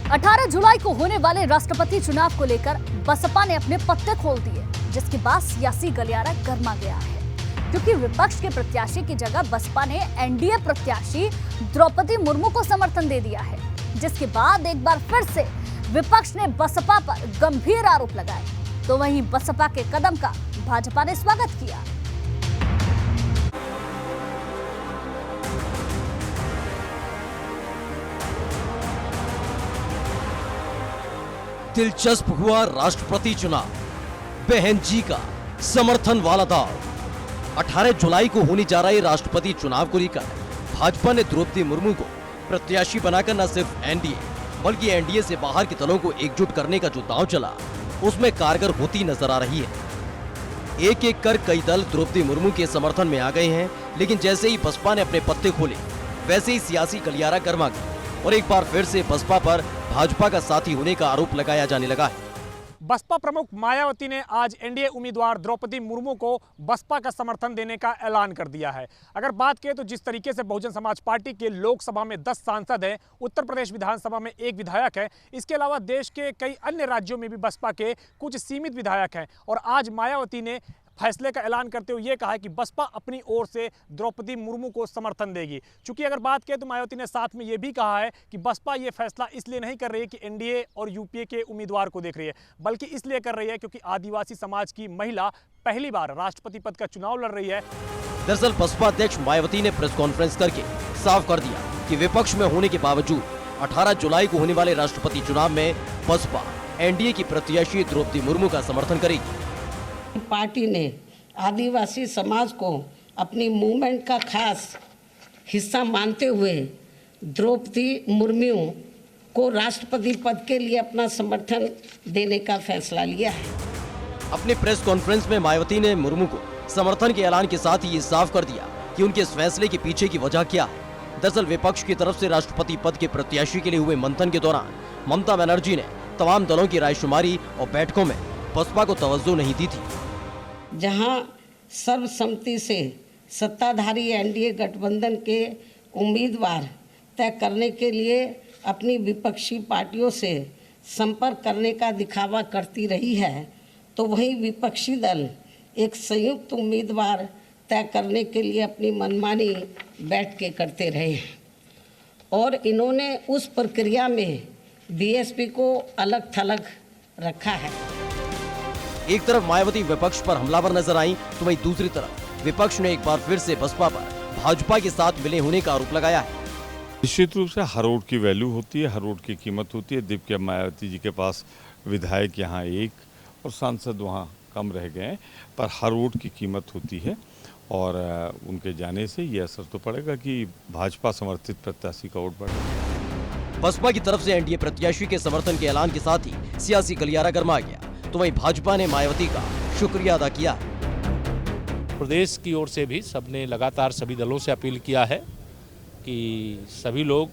18 जुलाई को होने वाले राष्ट्रपति चुनाव को लेकर बसपा ने अपने पत्ते खोल दिए, जिसके बाद सियासी गलियारा गर्मा गया है, क्योंकि विपक्ष के प्रत्याशी की जगह बसपा ने एनडीए प्रत्याशी द्रौपदी मुर्मू को समर्थन दे दिया है, जिसके बाद एक बार फिर से विपक्ष ने बसपा पर गंभीर आरोप लगाए। तो वहीं बसपा के कदम का भाजपा ने स्वागत किया। दिलचस्प हुआ राष्ट्रपति चुनाव, बहन जी का समर्थन वाला दौर। 18 जुलाई को होने जा रहे राष्ट्रपति चुनाव को लेकर भाजपा ने द्रौपदी मुर्मू को प्रत्याशी बनाकर न सिर्फ एनडीए बल्कि एनडीए से बाहर के दलों को एकजुट करने का जो दांव चला, उसमें कारगर होती नजर आ रही है। एक एक कर कई दल द्रौपदी मुर्मू के समर्थन में आ गए हैं, लेकिन जैसे ही बसपा ने अपने पत्ते खोले, वैसे ही सियासी गलियारा गर्मा गया और एक बार फिर से बसपा पर भाजपा का साथी होने का आरोप लगाया जाने लगा है। बसपा प्रमुख मायावती ने आज एनडीए उम्मीदवार द्रौपदी मुर्मू को बसपा का समर्थन देने का ऐलान कर दिया है। अगर बात करें तो जिस तरीके से बहुजन समाज पार्टी के लोकसभा में 10 सांसद हैं, उत्तर प्रदेश विधानसभा में 1 विधायक है, इसके अलावा देश के कई अन्य राज्यों में भी बसपा के कुछ सीमित विधायक हैं, और आज मायावती ने फैसले का ऐलान करते हुए ये कहा है कि बसपा अपनी ओर से द्रौपदी मुर्मू को समर्थन देगी। चूंकि अगर बात करें तो मायावती ने साथ में ये भी कहा है कि बसपा ये फैसला इसलिए नहीं कर रही है कि एनडीए और यूपीए के उम्मीदवार को देख रही है, बल्कि इसलिए कर रही है क्योंकि आदिवासी समाज की महिला पहली बार राष्ट्रपति पद का चुनाव लड़ रही है। दरअसल बसपा अध्यक्ष मायावती ने प्रेस कॉन्फ्रेंस करके साफ कर दिया कि विपक्ष में होने के बावजूद 18 जुलाई को होने वाले राष्ट्रपति चुनाव में बसपा एनडीए की प्रत्याशी द्रौपदी मुर्मू का समर्थन करेगी। पार्टी ने आदिवासी समाज को अपनी मूवमेंट का खास हिस्सा मानते हुए द्रौपदी मुर्मू को राष्ट्रपति पद के लिए अपना समर्थन देने का फैसला लिया है। अपने प्रेस कॉन्फ्रेंस में मायावती ने मुर्मू को समर्थन के ऐलान के साथ ही ये साफ कर दिया कि उनके इस फैसले के पीछे की वजह क्या है। दरअसल विपक्ष की तरफ से राष्ट्रपति पद के प्रत्याशी के लिए हुए मंथन के दौरान ममता बनर्जी ने तमाम दलों की रायशुमारी और बैठकों में बसपा को तवज्जो नहीं दी थी। जहां सर्वसम्मति से सत्ताधारी एनडीए गठबंधन के उम्मीदवार तय करने के लिए अपनी विपक्षी पार्टियों से संपर्क करने का दिखावा करती रही है, तो वहीं विपक्षी दल एक संयुक्त उम्मीदवार तय करने के लिए अपनी मनमानी बैठ के करते रहे हैं, और इन्होंने उस प्रक्रिया में बीएसपी को अलग थलग रखा है। एक तरफ मायावती विपक्ष पर हमलावर नजर आई, तो वहीं दूसरी तरफ विपक्ष ने एक बार फिर से बसपा पर भाजपा के साथ मिले होने का आरोप लगाया है। निश्चित रूप से हर वोट की वैल्यू होती है, हर वोट की कीमत होती है। दिव्या मायावती जी के पास विधायक यहाँ 1 और सांसद वहाँ कम रह गए, पर हर वोट की कीमत होती है, और उनके जाने से ये असर तो पड़ेगा कि भाजपा समर्थित प्रत्याशी का वोट बढ़ेगा। बसपा की तरफ से एनडीए प्रत्याशी के समर्थन के ऐलान के साथ ही सियासी गलियारा गर्मा गया, तो वहीं भाजपा ने मायावती का शुक्रिया अदा किया। प्रदेश की ओर से भी सबने लगातार सभी दलों से अपील किया है कि सभी लोग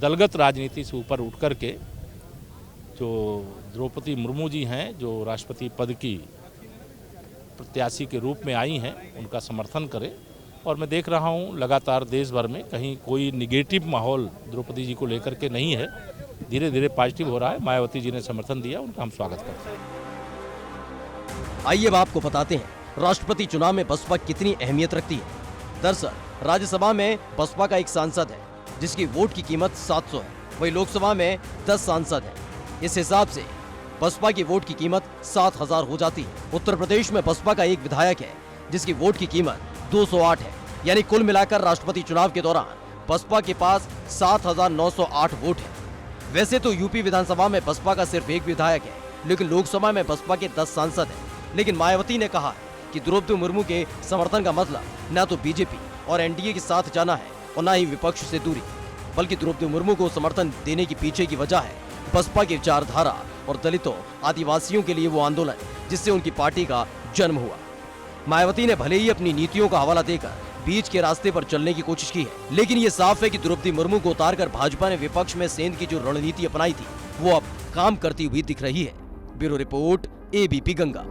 दलगत राजनीति से ऊपर उठ कर के जो द्रौपदी मुर्मू जी हैं, जो राष्ट्रपति पद की प्रत्याशी के रूप में आई हैं, उनका समर्थन करें। और मैं देख रहा हूं लगातार देश भर में कहीं कोई निगेटिव माहौल द्रौपदी जी को लेकर के नहीं है, धीरे धीरे पॉजिटिव हो रहा है। मायावती जी ने समर्थन दिया, उनका हम स्वागत करते हैं। आइए अब आपको बताते हैं राष्ट्रपति चुनाव में बसपा कितनी अहमियत रखती है। दरअसल राज्यसभा में बसपा का 1 सांसद है, जिसकी वोट की कीमत 700 है, वहीं लोकसभा में 10 सांसद हैं। इस हिसाब से बसपा की वोट की कीमत 7000 हो जाती है। उत्तर प्रदेश में बसपा का 1 विधायक है, जिसकी वोट की कीमत 208 है, यानी कुल मिलाकर राष्ट्रपति चुनाव के दौरान बसपा के पास 7908 वोट है। वैसे तो यूपी विधानसभा में बसपा का सिर्फ 1 विधायक है, लेकिन लोकसभा में बसपा के 10 सांसद हैं। लेकिन मायावती ने कहा कि द्रौपदी मुर्मू के समर्थन का मतलब न तो बीजेपी और एनडीए के साथ जाना है और न ही विपक्ष से दूरी, बल्कि द्रौपदी मुर्मू को समर्थन देने के पीछे की वजह है बसपा की विचारधारा और दलितों आदिवासियों के लिए वो आंदोलन जिससे उनकी पार्टी का जन्म हुआ। मायावती ने भले ही अपनी नीतियों का हवाला देकर बीच के रास्ते पर चलने की कोशिश की है, लेकिन ये साफ है कि द्रौपदी मुर्मू को उतारकर भाजपा ने विपक्ष में सेंध की जो रणनीति अपनाई थी, वो अब काम करती हुई दिख रही है। Bureau report, ABP Ganga.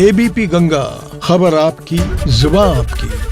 ABP Ganga, खबर आपकी, जुबान आपकी।